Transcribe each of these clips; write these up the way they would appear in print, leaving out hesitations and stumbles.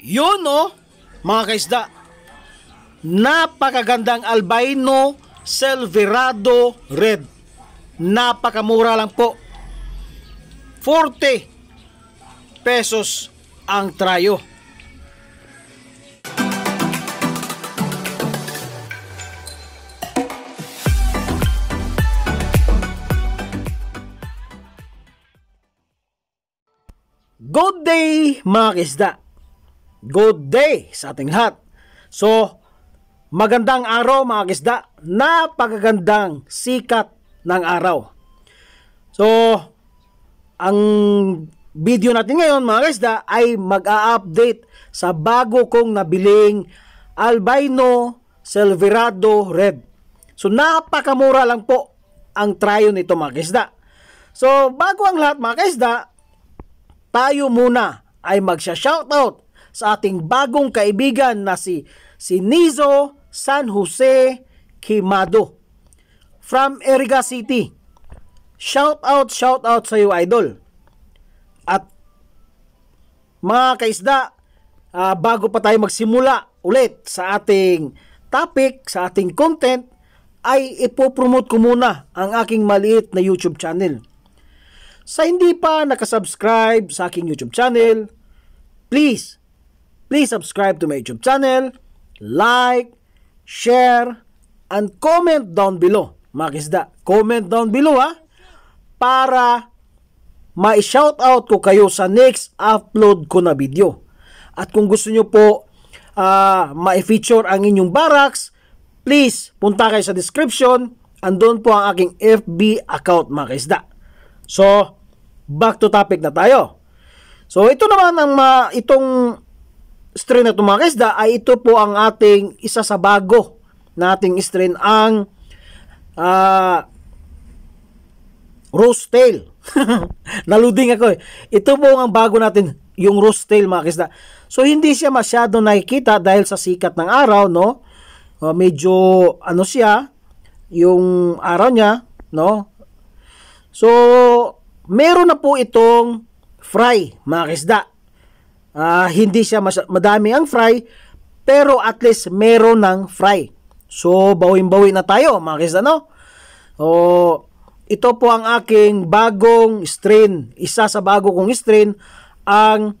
Yun no, mga kaisda. Napakagandang albino Silverado Red. Napakamura lang po. 40 pesos ang trayo. Good day mga kaisda. Good day sa ating lahat. So, magandang araw mga kaisda. Napakagandang sikat ng araw. So, ang video natin ngayon mga kaisda ay mag-a-update sa bago kong nabiling albino Silverado Red. So, napakamura lang po ang trayo nito mga kaisda. So, bago ang lahat mga kaisda, tayo muna ay magsha-shoutout sa ating bagong kaibigan na si Nizo San Jose Quimado from Eriga City. Shoutout sa iyo idol. At mga kaisda, bago pa tayo magsimula ulit sa ating topic, sa ating content, ay ipopromote ko muna ang aking maliit na YouTube channel. Sa hindi pa nakasubscribe sa aking YouTube channel, please subscribe to my YouTube channel, like, share, and comment down below. Mga kaisda, comment down below para ma-shoutout ko kayo sa next upload ko na video. At kung gusto nyo po ma-feature ang inyong barracks, please punta kayo sa description, andun po ang aking FB account mga kaisda. So, back to topic na tayo. So, ito naman itong strain na ito mga kaisda ay ito po ang ating isa sa bago nating strain, ang rose tail. Naluding ako eh. Ito po ang bago natin, yung rose tail mga kaisda. So, hindi siya masyado nakikita dahil sa sikat ng araw, no? Medyo siya, yung araw niya, no? So, meron na po itong fry, mga kaisda. Hindi siya madami ang fry, pero at least meron ng fry. So, bawin-bawi na tayo, mga kaisda, no? Ito po ang aking bagong strain. Isa sa bago kong strain, ang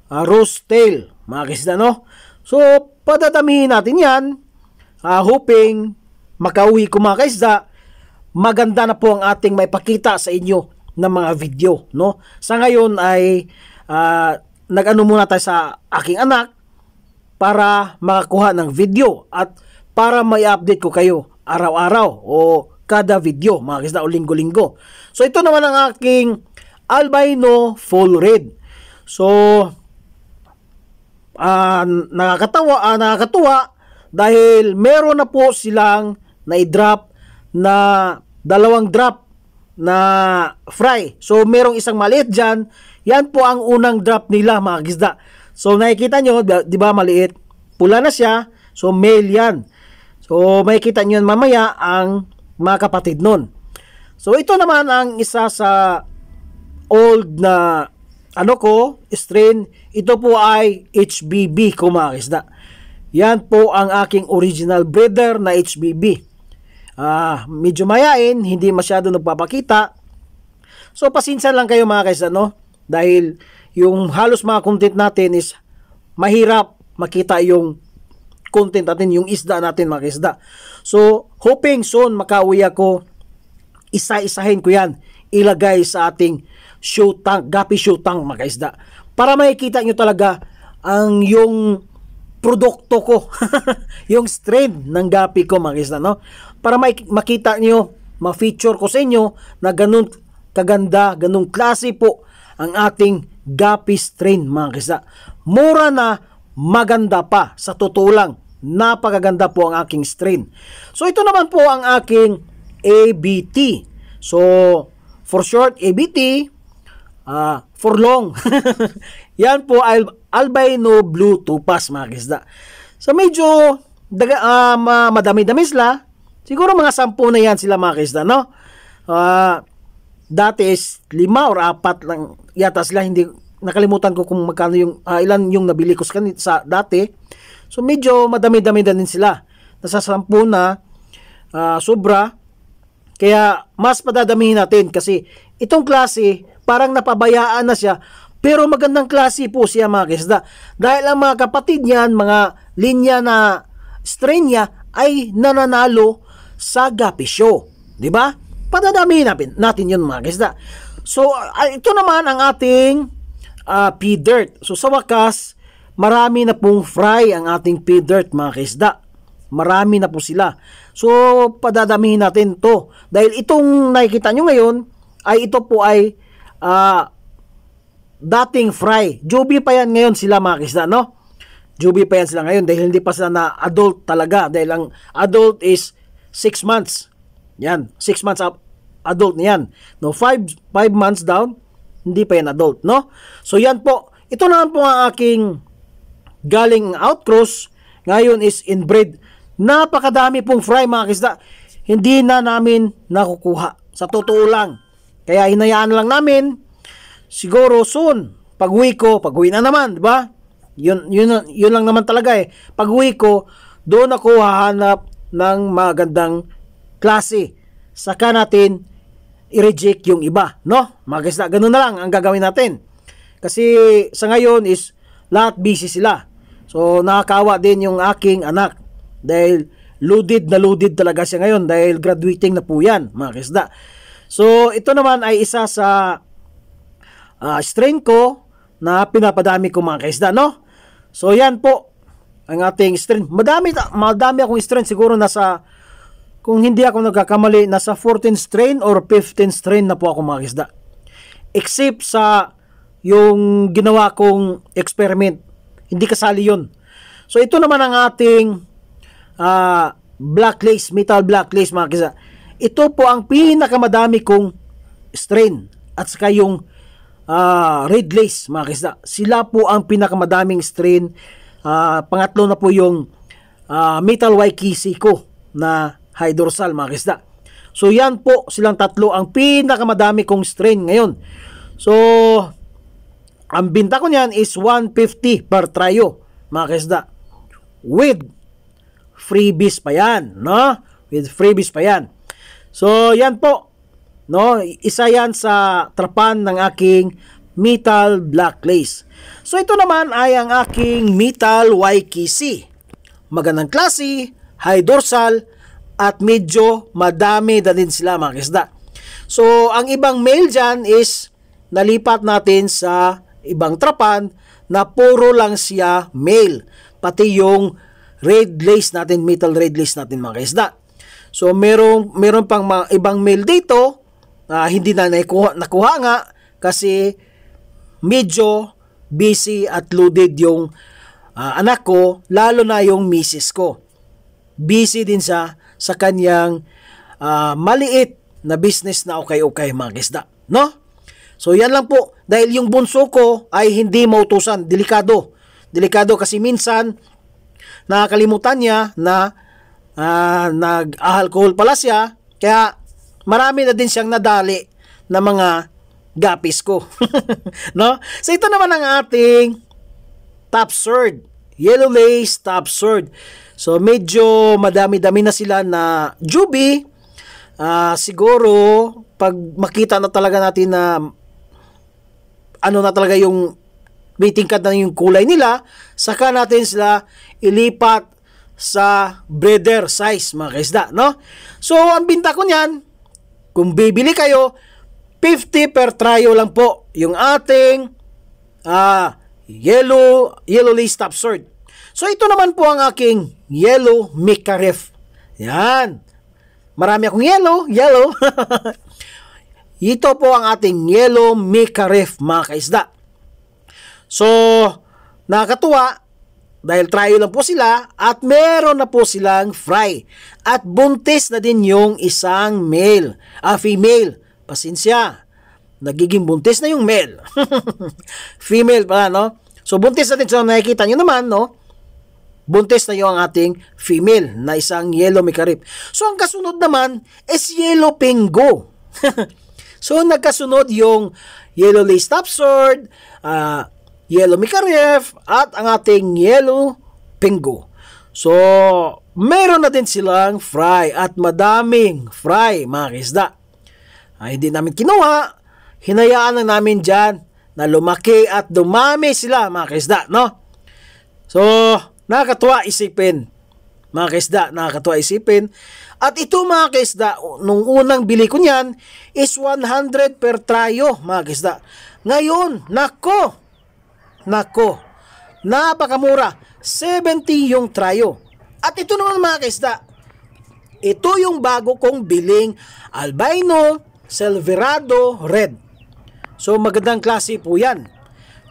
rose tail, mga kaisda, no? So, padadamihin natin yan, hoping makauwi ko mga kaisda. Maganda na po ang ating maipakita sa inyo ng mga video, no? Sa ngayon ay nag-ano muna tayo sa aking anak para makakuha ng video at para may update ko kayo araw-araw o kada video, mga kaisda, o linggo-linggo. So ito naman ang aking albino full red. So nakakatuwa dahil meron na po silang na-drop na dalawang drop na fry. So, merong isang maliit dyan. Yan po ang unang drop nila, mga kaisda. So, nakikita nyo, di ba maliit? Pula na siya. So, male yan. So, makikita nyo yan mamaya ang mga kapatid nun. So, ito naman ang isa sa old na strain. Ito po ay HBB ko, mga kaisda. Yan po ang aking original breeder na HBB. Medyo mayain, hindi masyado nagpapakita. So, pasinsan lang kayo mga kaisda, no? Dahil yung halos mga content natin is mahirap makita yung content natin, yung isda natin mga kaisda. So, hoping soon makauwi ako, isa-isahin ko yan, ilagay sa ating show tank, gapi show tank mga kaisda. Para makikita nyo talaga ang yung produkto ko, yung strain ng gapi ko mga kaisda, no? Para makita nyo, ma-feature ko sa inyo na ganun kaganda, ganun klase po ang ating gapi strain mga kaisda. Mura na, maganda pa. Sa totoo lang, napakaganda po ang aking strain. So ito naman po ang aking ABT. So for short, ABT, for long. Yan po albino blue topaz mga kaisda. So medyo madami-dami sila. Siguro mga 10 na yan sila mga kaisda, no? Dati is 5 or 4 lang yata sila, hindi nakalimutan ko kung magkano yung ilan yung nabili ko sa dati. So medyo madami-dami din sila. Nasa 10 na sobra. Kaya mas padadamihin natin kasi itong klase parang napabayaan na siya, pero magandang klase po siya mga kaisda. Dahil ang mga kapatid niyan, mga linya na strain niya ay nananalo sa Gapi Show. Di ba? Padadamihin natin yun mga kaisda. So ito naman ang ating P-Dirt. So sa wakas, marami na pong fry ang ating P-Dirt mga kaisda. Marami na po sila. So, padadamihin natin to. Dahil itong nakikita nyo ngayon, ay ito po ay dating fry. Juby pa yan ngayon sila mga kaisda, no? Juby pa yan sila ngayon dahil hindi pa sila na adult talaga. Dahil ang adult is 6 months. Yan, 6 months up, adult na yan. No, 5 months down, hindi pa yan adult, no? So, yan po. Ito naman po ang aking galing outcross. Ngayon is inbred. Napakadami pong fry mga kaisda. Hindi na namin nakukuha. Sa totoo lang. Kaya hinayaan lang namin. Siguro soon. Pag-uwi na naman. Diba? Yun lang naman talaga eh. Pag-uwi ko, doon ako hahanap ng magandang klase. Saka natin i-reject yung iba. No? Mga kaisda, ganun na lang ang gagawin natin. Kasi sa ngayon is lahat busy sila. So nakakawa din yung aking anak. Dahil loaded talaga siya ngayon dahil graduating na po yan mga kaisda. So ito naman ay isa sa strain ko na pinapadami ko mga kaisda, no? So yan po ang ating strain. Madami akong strain, siguro nasa, kung hindi ako nagkakamali, nasa 14 strain or 15 strain na po ako mga kaisda. Except sa yung ginawa kong experiment, hindi kasali yun. So ito naman ang ating black lace, metal black lace mga kaisda. Ito po ang pinakamadami kong strain. At saka yung red lace mga kaisda. Sila po ang pinakamadaming strain. Pangatlo na po yung metal Waikisi ko na high dorsal mga kaisda. So yan po silang tatlo ang pinakamadami kong strain ngayon. So ang binta ko niyan is 150 per tryo mga kaisda. With freebies pa yan, no? With freebies pa yan. So, yan po, no? Isa yan sa trapan ng aking metal black lace. So, ito naman ay ang aking metal Waikisi. Magandang klase, high dorsal, at medyo madami na din sila mga kaisda. So, ang ibang male dyan is nalipat natin sa ibang trapan na puro lang siya male. Pati yung red lace natin, metal red lace natin mga kaisda. So meron pang mga ibang male dito, hindi na nakuha nga kasi medyo busy at loaded yung anak ko, lalo na yung misis ko. Busy din siya sa kanyang maliit na business na okay mga kaisda, no? So yan lang po, dahil yung bunso ko ay hindi mautusan, delikado kasi minsan nakakalimutan niya na nag-alcohol pala siya, kaya marami na din siyang nadali na mga gapis ko. No? So ito naman ang ating top sword, yellow lace top sword. So medyo madami-dami na sila na juby. Siguro pag makita na talaga natin na ano na talaga yung may tingkad na yung kulay nila, saka natin sila ilipat sa breeder size mga kaisda, no? So ang binta ko niyan, kung bibili kayo, 50 per tryo lang po yung ating yellow lace top sword. So ito naman po ang aking yellow Mica Ref. Yan, marami akong yellow. Ito po ang ating yellow Mica Ref mga kaisda. So nakakatuwa dahil tryo lang po sila at meron na po silang fry. At buntis na din yung isang male. Female. Pasensya. Nagiging buntis na yung male. Female pala, no? So buntis na din. So nakikita nyo naman, no? Buntis na yung ating female na isang yellow Mica Ref. So ang kasunod naman is yellow Pingo. So, nagkasunod yung Yellow Lace Top Sword, Yellow Mikarev, at ang ating Yellow Pingu. So, meron na din silang fry at madaming fry, mga kisda. Hindi namin kinuha, hinayaan lang namin dyan na lumaki at dumami sila, mga kisda, no? So, nakakatuwa isipin, mga kisda, nakakatuwa isipin. At ito, mga kisda, nung unang bili ko niyan is 100 per tryo, mga kisda. Ngayon, nako, napakamura, 70 yung tryo. At ito naman, mga kisda, ito yung bago kong biling albino silverado red. So, magandang klase po yan.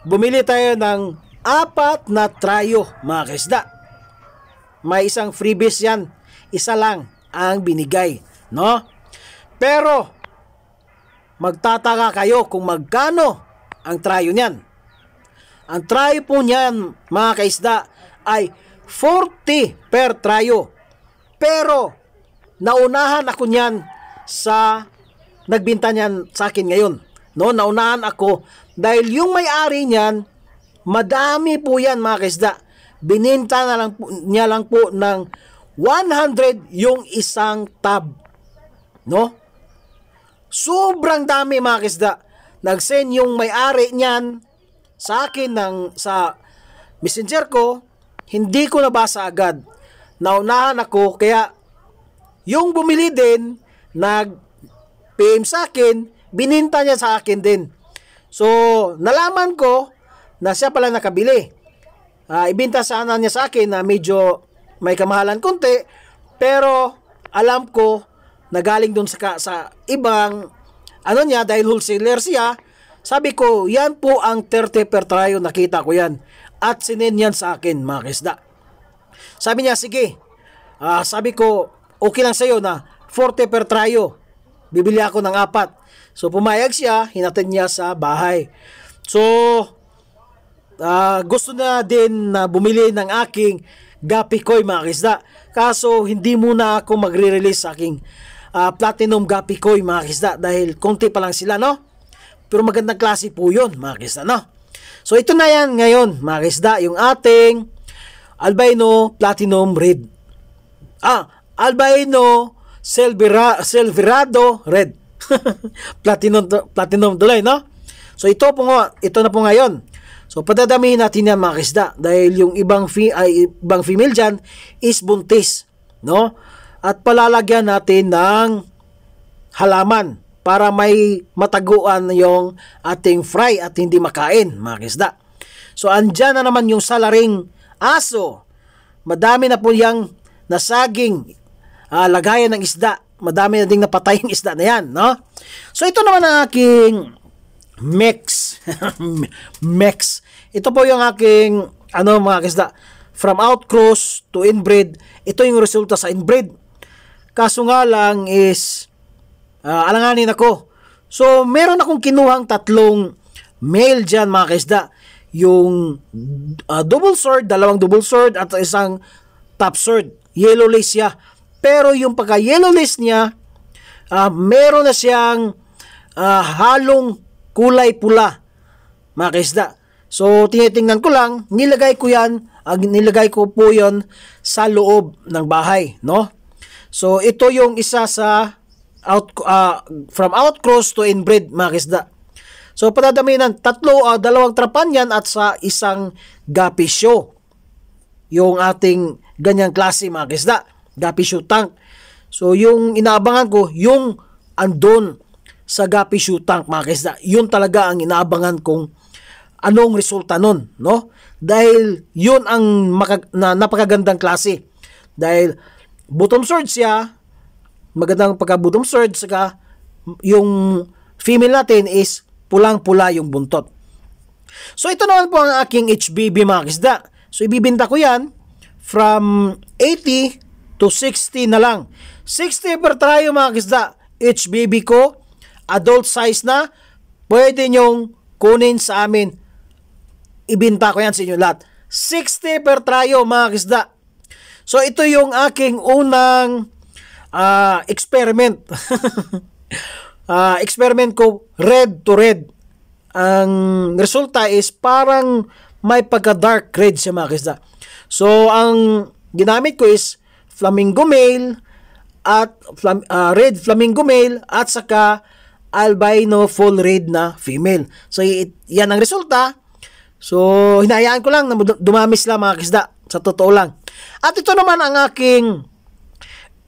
Bumili tayo ng 4 na tryo, mga kisda. May isang freebies yan, isa lang ang binigay, no? Pero magtataka kayo kung magkano ang tryo niyan. Ang tryo po niyan, mga kaisda, ay 40 per tryo. Pero naunahan ako niyan sa nagbinta niyan sa akin ngayon, no? Naunahan ako dahil yung may-ari niyan, madami po yan, mga kaisda. Bininta na lang po, niya lang po ng 100 yung isang tab, no? Sobrang dami, mga kisda. Nag-send yung may-ari niyan sa akin sa messenger ko, hindi ko nabasa agad. Naunahan ako, kaya yung bumili din, nag-PM sa akin, bininta niya sa akin din. So, nalaman ko na siya pala nakabili. Ibinta sana niya sa akin na medyo may kamahalan konti, pero alam ko na galing dun sa ibang ano niya, dahil wholesaler siya. Sabi ko, yan po ang 30 per tryo, nakita ko yan at sinend yan sa akin, mga kisda. Sabi niya, sige, sabi ko, okay lang sa'yo na 40 per tryo, bibili ako ng 4. So pumayag siya, hinatid niya sa bahay. So gusto na din na bumili ng aking Gapikoy, mga kisda. Kaso hindi muna ako magre-release sa aking Platinum Gapikoy, mga kisda, dahil konti pa lang sila, no? Pero magandang klase po yun, mga kisda, no? So ito na yan ngayon, mga kisda, yung ating albino platinum red. Albino silverado red. platinum tuloy, no? So ito na po ngayon. So padadamihin natin yan, mga kisda, dahil yung ibang female dyan is buntis, no? At palalagyan natin ng halaman para may mataguan yung ating fry at hindi makain, mga kisda. So andyan na naman yung salaring aso. Madami na po yung nasaging lagayan ng isda. Madami na ding napatay yung isda na yan, no? So ito naman ang aking mix. Mix. Ito po yung aking mga kisda, from outcross to inbreed. Ito yung resulta sa inbreed. Kaso nga lang is alanganin ako. So meron akong kinuhang 3 male dyan, mga kisda. Yung double sword, 2 double sword at isang top sword. Yellow lace siya. Pero yung pagka yellow lace niya, meron na siyang halong kulay pula, mga kisda. So tinitingnan ko lang, nilagay ko po yon sa loob ng bahay, no? So ito yung isa sa from outcross to inbred, mga kisda. So patadaminan 2 trapan yan at sa isang guppy show. Yung ating ganyang klase, mga kisda, guppy show tank. So yung inaabangan ko, yung andon sa guppy shoe tank, mga kisda, yun talaga ang inaabangan kong anong resulta nun, no? Dahil yun ang napakagandang klase. Dahil bottom sword siya, magandang pagka-bottom sword, saka yung female natin is pulang-pula yung buntot. So ito naman po ang aking HBB, mga kisda. So ibibinta ko yan from 80 to 60 na lang. 60 per tryo, mga kisda. HBB ko, adult size na, pwede nyong kunin sa amin. Ibinta ko yan sa inyo lahat. 60 per tryo, mga kisda. So ito yung aking unang experiment. experiment ko, red to red. Ang resulta is parang may pagka-dark red siya mga kisda. So, ang ginamit ko is flamingo male at red flamingo male at saka albino full red na female. So, yan ang resulta. So, hinayaan ko lang na dumami sila mga kisda. Sa totoo lang. At ito naman ang aking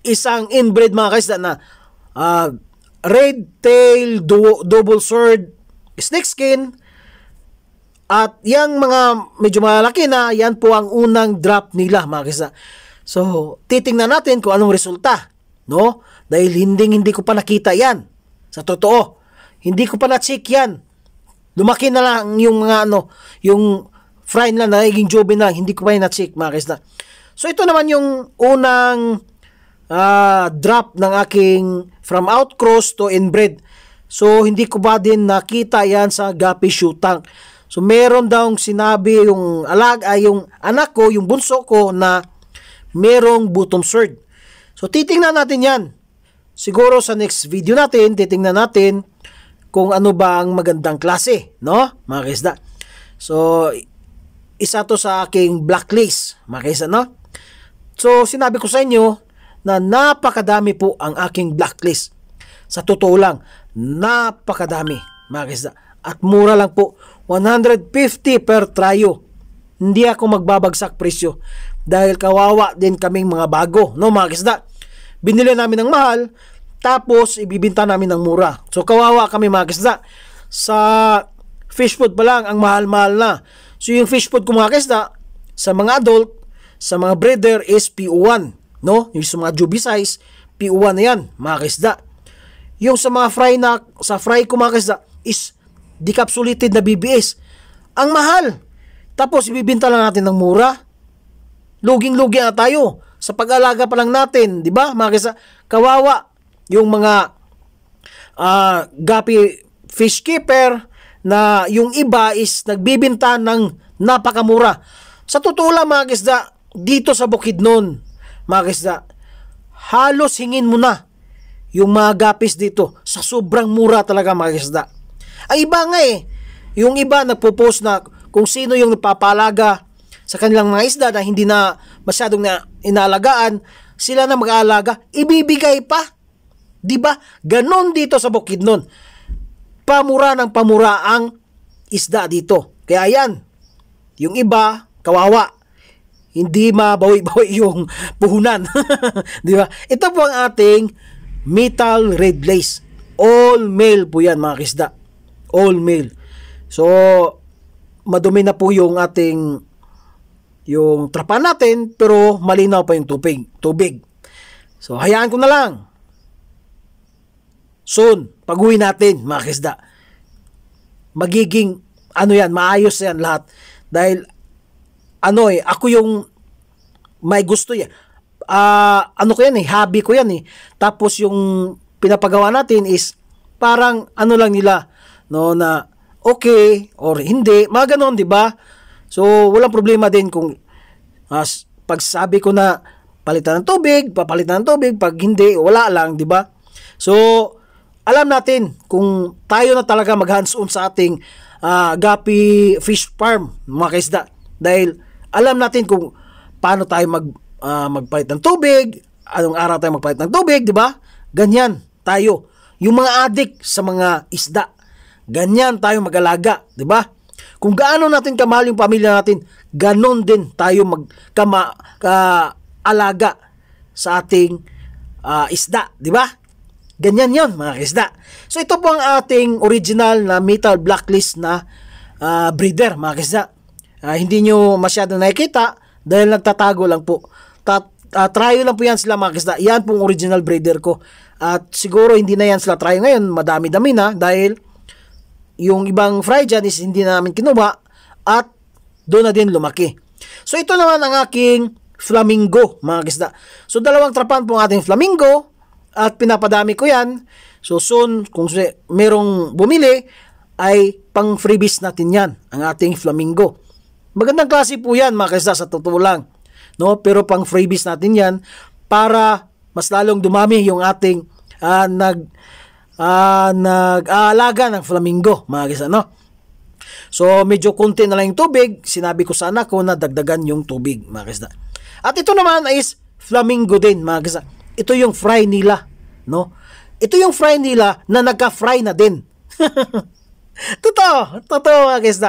isang inbred mga kisda na red tail double sword snake skin. At yung mga medyo malaki na, yan po ang unang drop nila mga kisda. So, titingnan natin kung anong resulta. No? Dahil hindi ko pa nakita yan. Sa totoo. Hindi ko pa na-check yan. Lumaki na lang yung mga yung fry na naging juvenile, hindi ko pa yung na-check mga kisda. So ito naman yung unang drop ng aking from outcross to inbred. So hindi ko ba din nakita yan sa Guppy Shootang. So meron daw sinabi yung yung anak ko, yung bunso ko na merong bottom sword. So titingnan natin yan. Siguro sa next video natin, titingnan natin kung ano ba ang magandang klase, no? Mga kisda. So isa to sa aking blacklist, mga kisda, no? So, sinabi ko sa inyo na napakadami po ang aking blacklist. Sa totoo lang, napakadami, mga kisda. At mura lang po, 150 per tryo. Hindi ako magbabagsak presyo dahil kawawa din kaming mga bago, no mga kisda. Binili namin ng mahal, tapos ibibinta namin ng mura. So, kawawa kami mga kisda. Sa fish food pa lang, ang mahal-mahal na. So, yung fish food ko mga kisda, sa mga adult, sa mga breeder is PO1. No? Yung sa mga juby size, PO1 na yan, mga kisda. Yung sa mga fry na, sa fry ko mga kisda, is decapsulated na BBS. Ang mahal. Tapos, ibibinta lang natin ng mura. Luging-lugi na tayo. Sa pag-alaga pa lang natin, di ba, mga kisda? Kawawa. Yung mga Guppy fish keeper, na yung iba is nagbibinta ng napakamura. Sa totoo lang mga kisda, dito sa Bukidnon, mga kisda, halos hingin mo na yung mga gapis dito sa sobrang mura talaga mga kisda. Ang iba nga yung iba nagpo-post na kung sino yung nagpapalaga sa kanilang mga isda na hindi na masyadong inaalagaan, sila na mag-aalaga, ibibigay pa. Diba? Ganon dito sa Bukidnon. Pamura ng pamura ang isda dito. Kaya yan, yung iba, kawawa. Hindi mabawi-bawi yung puhunan. Di ba? Ito po ang ating metal red lace. All male po yan mga kisda. All male. So, madumi na po yung ating yung trapa natin, pero malinaw pa yung tubig. So, hayaan ko na lang. Soon, pag-uwi natin, mga kisda, magiging, maayos yan lahat. Dahil, ako yung may gusto yan. Ko yan hobby ko yan Tapos yung pinapagawa natin is, parang lang nila, no, na okay, or hindi, mga ganon, di ba? So, walang problema din kung, pag sabi ko na, palitan ng tubig, papalitan ng tubig, pag hindi, wala lang, di ba? So, alam natin kung tayo na talaga mag-hands-on sa ating Guppy fish farm, mga kaisda. Dahil alam natin kung paano tayo magpalit ng tubig, anong araw tayo magpalit ng tubig, di ba? Ganyan tayo. Yung mga adik sa mga isda, ganyan tayo mag-alaga, di ba? Kung gaano natin kamahal yung pamilya natin, ganon din tayo mag-alaga sa ating isda, di ba? Ganyan yon mga kisda. So ito po ang ating original na metal blacklist na breeder mga kisda. Hindi nyo masyado nakikita dahil nagtatago lang po. Try lang po yan sila mga kisda. Yan pong original breeder ko. At siguro hindi na yan sila try ngayon. Madami-dami na dahil yung ibang fry dyan is hindi na namin kinuha at doon na din lumaki. So ito naman ang aking flamingo mga kisda. So dalawang trapan po ang ating flamingo. At pinapadami ko yan. So soon, kung merong bumili, ay pang freebies natin yan, ang ating flamingo. Magandang klase po yan, mga kaisa, sa totoo lang. No? Pero pang freebies natin yan para mas lalong dumami yung ating nag-aalaga ng flamingo, mga guys, ano? So, medyo konti na lang yung tubig. Sinabi ko sa anak ko na dagdagan yung tubig, mga guys. At ito naman is flamingo din, mga guys. Ito yung fry nila, no? Ito yung fry nila na nagka-fry na din. Totoo, mga guys.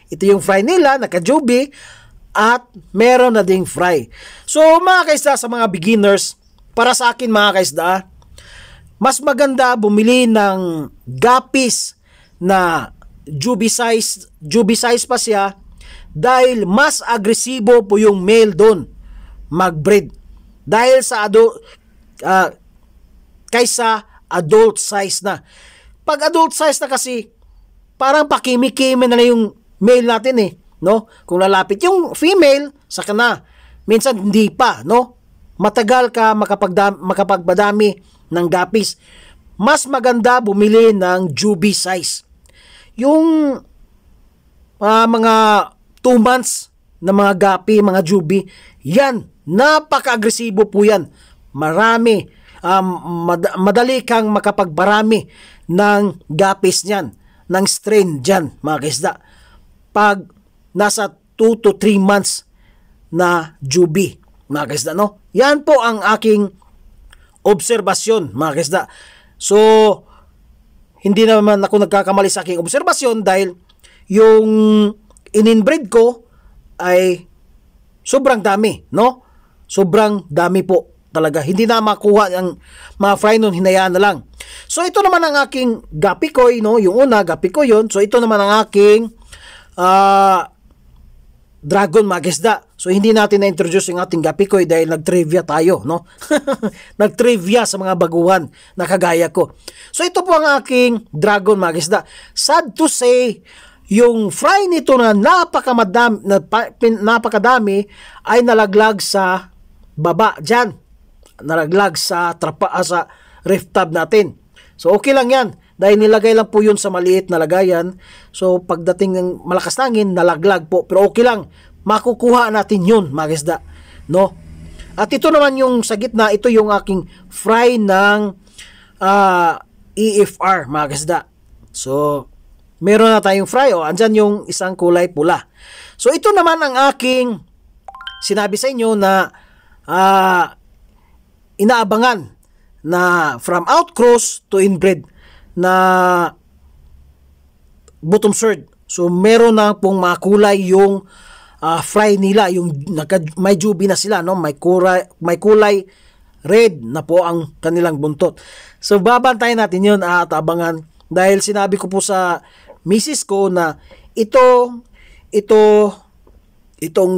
Ito yung fry nila, naka-jubi, at meron na ding fry. So, mga guys, sa mga beginners, para sa akin, mga guys, mas maganda bumili ng guppies na jubi size pa siya dahil mas agresibo po yung male doon mag-breed dahil sa kaysa adult size na. Pag adult size na kasi parang pakimi-kimi na yung male natin no? Kung lalapit yung female saka na, minsan hindi pa, no? Matagal ka makapagpadami ng guppies. Mas maganda bumili ng jubi size. Yung mga 2 months na mga gapi, mga jubi, yan, napaka-agresibo po yan. Marami, madali kang makapagbarami ng gapis niyan, ng strain dyan, mga kisda. Pag nasa 2 to 3 months na jubi, mga kisda, no? Yan po ang aking obserbasyon, mga kisda. So, hindi naman ako nagkakamali sa aking obserbasyon dahil yung in-inbreed ko ay sobrang dami, no? Sobrang dami po talaga. Hindi na makuha ang mga fry nun, hinayaan na lang. So, ito naman ang aking gapikoy, no? Yung una, gapikoy yun. So, ito naman ang aking dragon, mga kisda. So, hindi natin na-introduce yung ating gapikoy dahil nag-trivia tayo, no? Nag-trivia sa mga baguhan na kagaya ko. So, ito po ang aking dragon, mga kisda. Sad to say, yung fry nito na napakadami ay nalaglag sa baba dyan. Nalaglag sa ref tab natin. So, okay lang yan. Dahil nilagay lang po yun sa maliit na lagayan. So, pagdating ng malakas na hangin, nalaglag po. Pero okay lang. Makukuha natin yun, mga kisda, no? At ito naman yung sa gitna, ito yung aking fry ng EFR, mga kisda. So, meron na tayong fry. Andyan yung isang kulay pula. So, ito naman ang aking sinabi sa inyo na inaabangan na from outcross to inbred na bottom third. So, meron na pong mga kulay yung fry nila, yung may jubi na sila, no? May kulay red na po ang kanilang buntot. So, babantayan natin yun at abangan dahil sinabi ko po sa misis ko na itong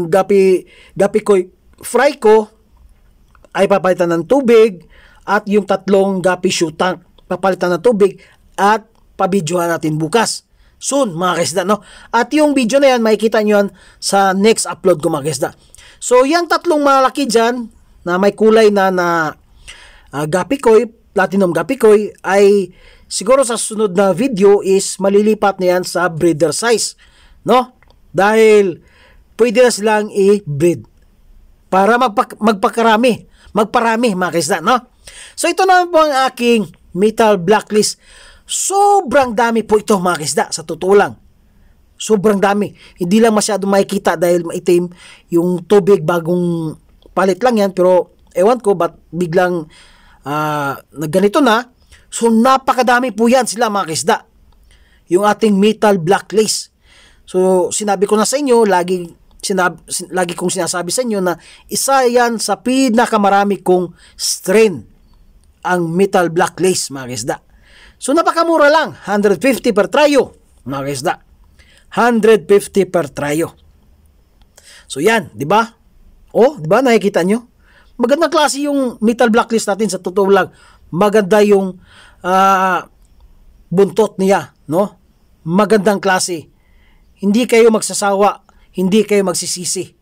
gapi ko, fry ko ay papalitan ng tubig at yung 3 gapi shoe tank papalitan ng tubig at pabidyohan natin bukas. Soon, mga kisda, no? At yung video na yan, makikita nyo yan sa next upload ko, mga kisda. So, yung 3 malaki dyan, na may kulay na gapikoy, platinum gapikoy, ay siguro sa sunod na video is malilipat na yan sa breeder size, no? Dahil pwede na silang i-breed para magparami, mga kisda, no? So, ito naman po ang aking metal blacklist. Sobrang dami po ito, mga kisda, sa totoo lang. Sobrang dami. Hindi lang masyado makikita dahil maitim yung tubig, bagong palit lang yan. Pero ewan ko ba't biglang nagganito na. So napakadami po yan sila, mga kisda. Yung ating metal blacklist. So sinabi ko na sa inyo, lagi kong sinasabi sa inyo na isa yan sa pinakamarami kong strain, ang metal blacklist, mga kisda. So, napakamura lang. 150 per tryo, mga kisda. 150 per tryo. So, yan. Di ba? Di ba? Nakikita nyo? Magandang klase yung metal blacklist natin sa totoo lang. Maganda yung buntot niya. No? Magandang klase. Hindi kayo magsasawa. Hindi kayo magsisisi.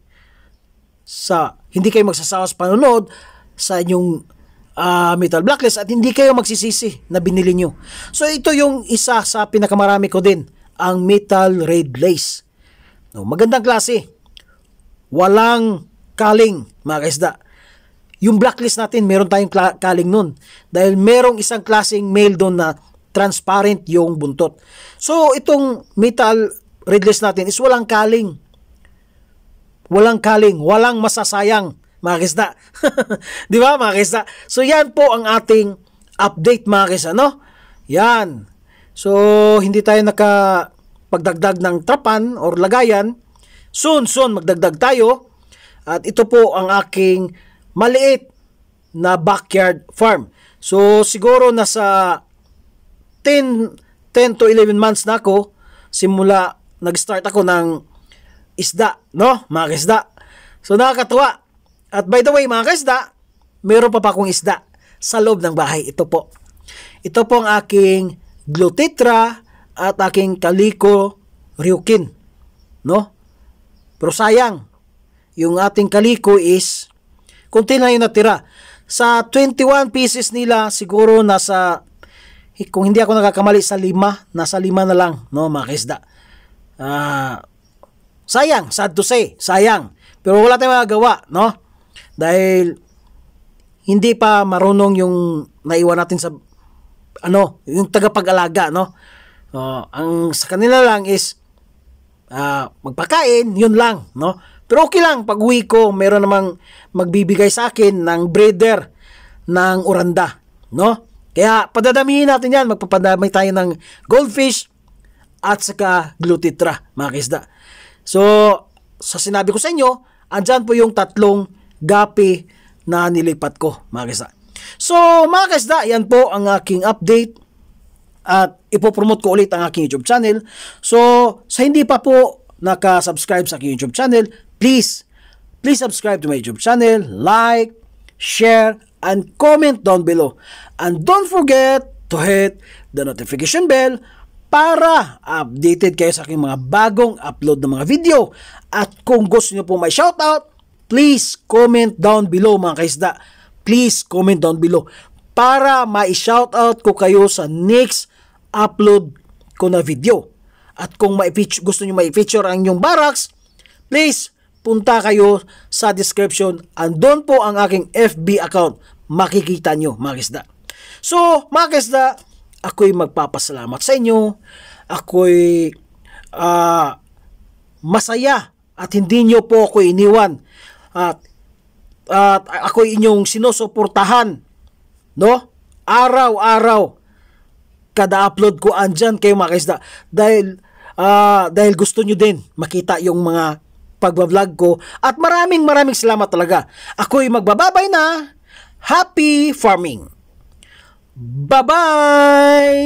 Hindi kayo magsasawa sa panonood sa inyong metal blacklist at hindi kayo magsisisi na binili nyo. So ito yung isa sa pinakamarami ko din, ang metal red lace. No, magandang klase. Walang kaling, mga kisda. yung blacklist natin, meron tayong kaling nun. Dahil merong isang klaseng male doon na transparent yung buntot. So, itong metal red list natin is walang kaling. Walang kaling, walang masasayang, mga kisda. Di ba, mga kisda? So, yan po ang ating update, mga kisda, no? Yan. So, hindi tayo nakapagdagdag ng trapan or lagayan. Soon, magdagdag tayo. At ito po ang aking maliit na backyard farm. So, siguro nasa 10 to 11 months na ako simula nag-start ako ng isda, no? Mga kaisda. So, nakakatuwa. At by the way, mga kaisda, meron pa akong isda sa loob ng bahay. Ito po. Ito po ang aking Glutitra at aking Calico Ryukin, no? Pero sayang, yung ating Calico is kunti na yung natira. Sa 21 pieces nila, siguro nasa, kung hindi ako nakakamali, sa 5, nasa 5 na lang, no, mga kaisda. Sayang, sad to say, sayang. Pero wala tayong magagawa, no? Dahil hindi pa marunong yung naiwan natin sa, yung tagapag-alaga, no? Ang sa kanila lang is, magpakain, yun lang, no? Pero okay lang, pag uwi ko, meron namang magbibigay sa akin ng breeder ng oranda, no? Kaya padadamihin natin yan, magpapadamay tayo ng goldfish at saka glutitra, mga kisda. So, sa sinabi ko sa inyo, andyan po yung 3 gapi na nilipat ko, mga kisda. So, mga kisda, yan po ang aking update at ipopromote ko ulit ang aking YouTube channel. So, sa hindi pa po naka-subscribe sa aking YouTube channel, please subscribe to my YouTube channel, like, share, and comment down below. And don't forget to hit the notification bell para updated kayo sa aking mga bagong upload ng mga video. At kung gusto nyo po may shoutout, please comment down below, mga kaisda. Please comment down below para ma-shoutout ko kayo sa next upload ko na video. At kung gusto nyo ma-feature ang inyong barracks, please punta kayo sa description, andon po ang aking FB account, makikita nyo, mga kisda. So, mga kisda, ako'y magpapasalamat sa inyo, ako'y masaya at hindi nyo po ako iniwan at ako'y inyong sinusuportahan, no? Araw-araw kada upload ko andyan kayo, mga kisda, dahil gusto nyo din makita yung mga pagbablog ko at maraming salamat talaga. Ako'y magbababay na. Happy farming. Bye-bye!